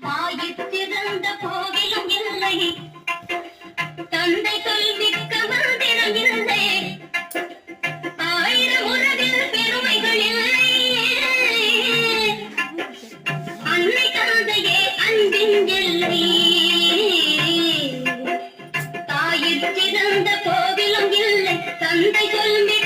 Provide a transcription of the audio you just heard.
தாயிற்றிருந்த கோவிலும் இல்லை, தந்தை சொல்மிக்க மந்திரம் இல்லை, ஆயிரம் உறவில் பெருமைகள் இல்லை. அன்னை தந்தையே அன்பின் எல்லை. தாயிற்றிருந்த கோவிலும் இல்லை, தந்தை சொல்மிக்க